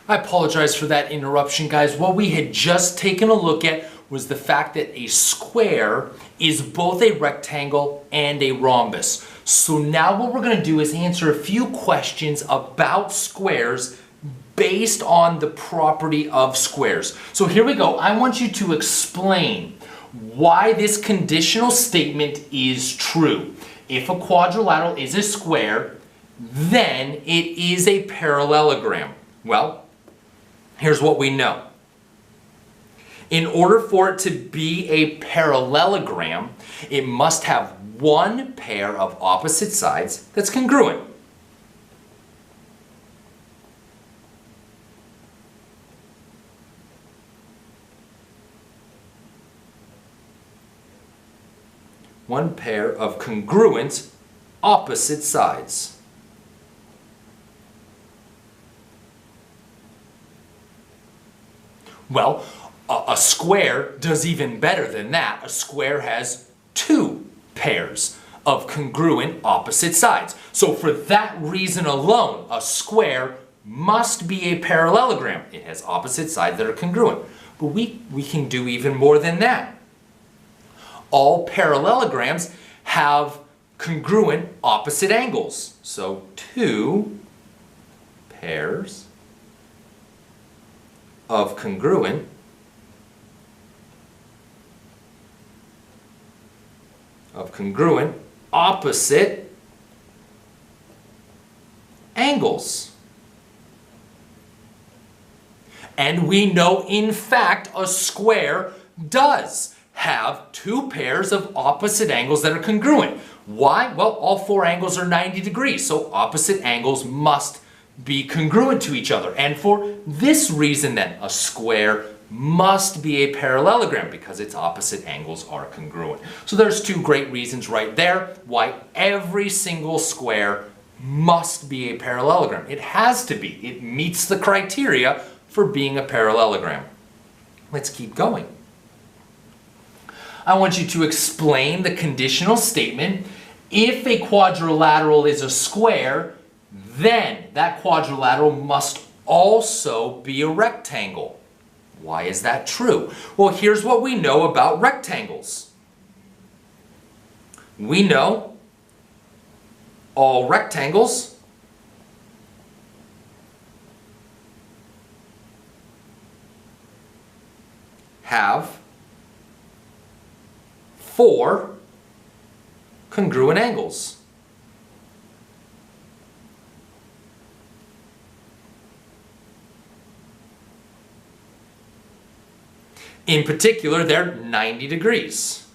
I apologize for that interruption, guys. What we had just taken a look at was the fact that a square is both a rectangle and a rhombus. So now what we're going to do is answer a few questions about squares based on the property of squares. So here we go. I want you to explain why this conditional statement is true. If a quadrilateral is a square, then it is a parallelogram. Well, here's what we know. In order for it to be a parallelogram, it must have one pair of opposite sides that's congruent. One pair of congruent opposite sides. Well, a square does even better than that. A square has two pairs of congruent opposite sides. So for that reason alone, a square must be a parallelogram. It has opposite sides that are congruent. But we can do even more than that. All parallelograms have congruent opposite angles. So two pairs of congruent opposite angles. And we know, in fact, a square does have two pairs of opposite angles that are congruent. Why? Well, all four angles are 90 degrees, so opposite angles must be congruent to each other. And for this reason then, a square must be a parallelogram because its opposite angles are congruent. So there's two great reasons right there why every single square must be a parallelogram. It has to be. It meets the criteria for being a parallelogram. Let's keep going. I want you to explain the conditional statement. If a quadrilateral is a square, then that quadrilateral must also be a rectangle. Why is that true? Well, here's what we know about rectangles. We know all rectangles have four congruent angles. In particular, they're 90 degrees.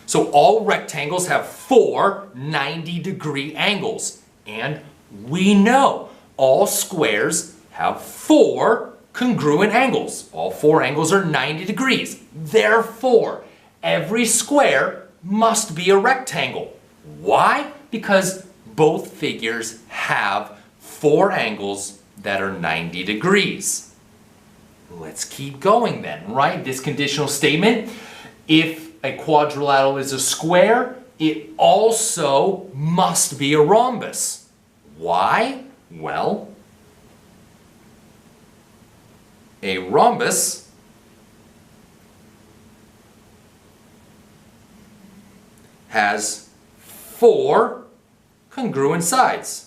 So all rectangles have four 90-degree angles. And we know all squares have four congruent angles. All four angles are 90 degrees. Therefore, every square must be a rectangle. Why? Because both figures have four angles that are 90 degrees. Let's keep going then, right? This conditional statement, if a quadrilateral is a square, it also must be a rhombus. Why? Well, a rhombus has four congruent sides.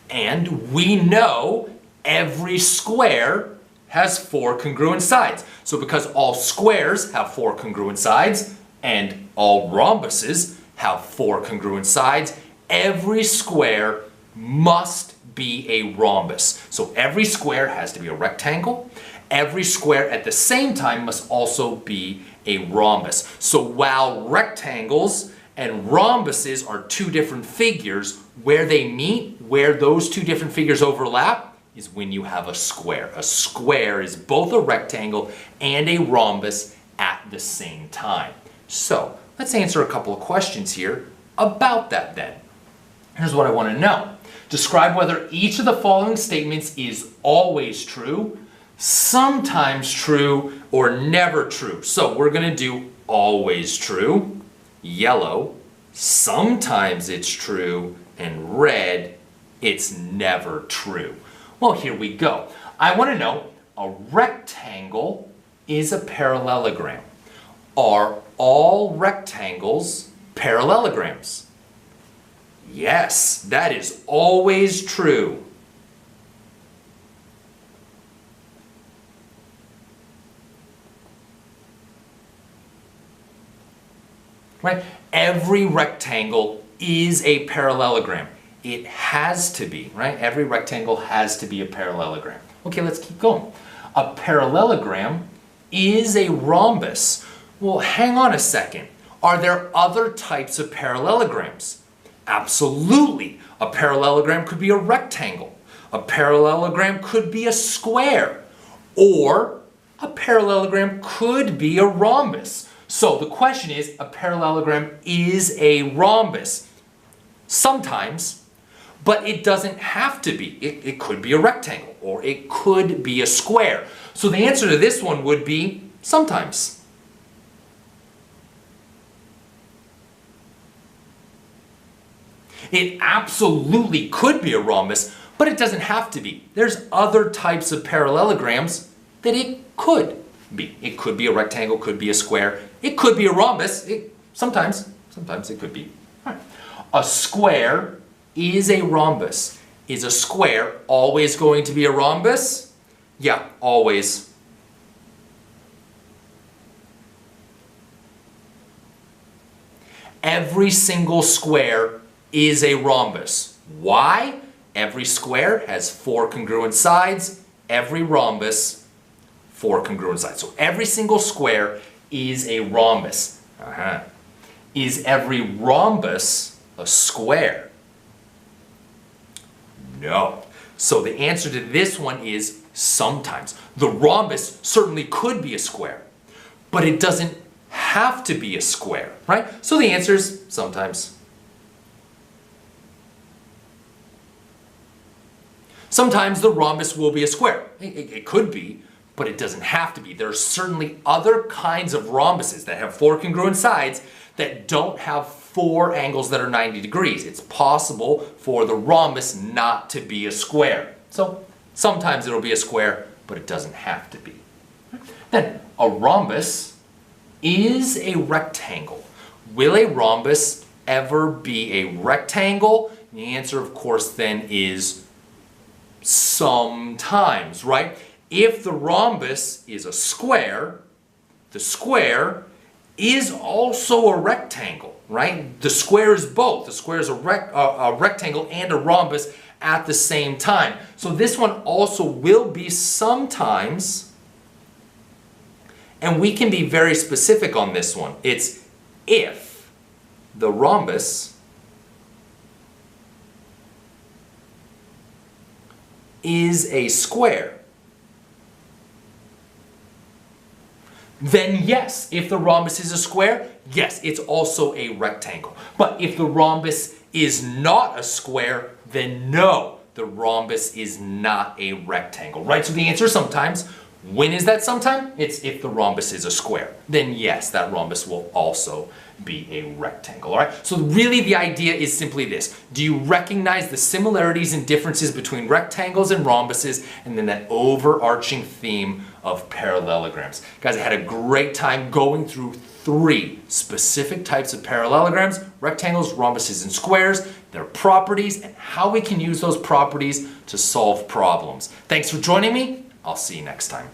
And we know every square has four congruent sides. So because all squares have four congruent sides and all rhombuses have four congruent sides, every square must be a rhombus. So every square has to be a rectangle. Every square at the same time must also be a rhombus. So while rectangles and rhombuses are two different figures, where they meet, where those two different figures overlap, is when you have a square. A square is both a rectangle and a rhombus at the same time. So let's answer a couple of questions here about that then. Here's what I want to know. Describe whether each of the following statements is always true, sometimes true, or never true. So we're going to do always true, yellow, sometimes it's true, and red, it's never true. Well, here we go. I want to know, a rectangle is a parallelogram. Are all rectangles parallelograms? Yes, that is always true. Right? Every rectangle is a parallelogram. It has to be, right? Every rectangle has to be a parallelogram. Okay, let's keep going. A parallelogram is a rhombus. Well, hang on a second. Are there other types of parallelograms? Absolutely. A parallelogram could be a rectangle. A parallelogram could be a square. Or a parallelogram could be a rhombus. So the question is, a parallelogram is a rhombus. Sometimes, but it doesn't have to be. It could be a rectangle, or it could be a square. So the answer to this one would be sometimes. It absolutely could be a rhombus, but it doesn't have to be. There's other types of parallelograms that it could be. It could be a rectangle, could be a square. It could be a rhombus. Sometimes it could be. Right. A square is a rhombus. Is a square always going to be a rhombus? Yeah, always. Every single square is a rhombus. Why? Every square has 4 congruent sides. Every rhombus, 4 congruent sides. So every single square is a rhombus. Is every rhombus a square? No. So the answer to this one is sometimes. The rhombus certainly could be a square, but it doesn't have to be a square, right? So the answer is sometimes. Sometimes the rhombus will be a square. It could be, but it doesn't have to be. There are certainly other kinds of rhombuses that have 4 congruent sides that don't have 4 angles that are 90 degrees. It's possible for the rhombus not to be a square. So sometimes it'll be a square, but it doesn't have to be. Then a rhombus is a rectangle. Will a rhombus ever be a rectangle? The answer, of course, then is sometimes, right? If the rhombus is a square, the square is also a rectangle, right? The square is both. The square is a rectangle and a rhombus at the same time. So this one also will be sometimes, and we can be very specific on this one. It's if the rhombus is a square. Then yes, if the rhombus is a square, yes, it's also a rectangle. But if the rhombus is not a square, then no, the rhombus is not a rectangle, right? So the answer is sometimes. When is that sometime? It's if the rhombus is a square. Then yes, that rhombus will also be a rectangle, all right? So really the idea is simply this. Do you recognize the similarities and differences between rectangles and rhombuses, and then that overarching theme of parallelograms? Guys, I had a great time going through 3 specific types of parallelograms: rectangles, rhombuses, and squares, their properties, and how we can use those properties to solve problems. Thanks for joining me. I'll see you next time.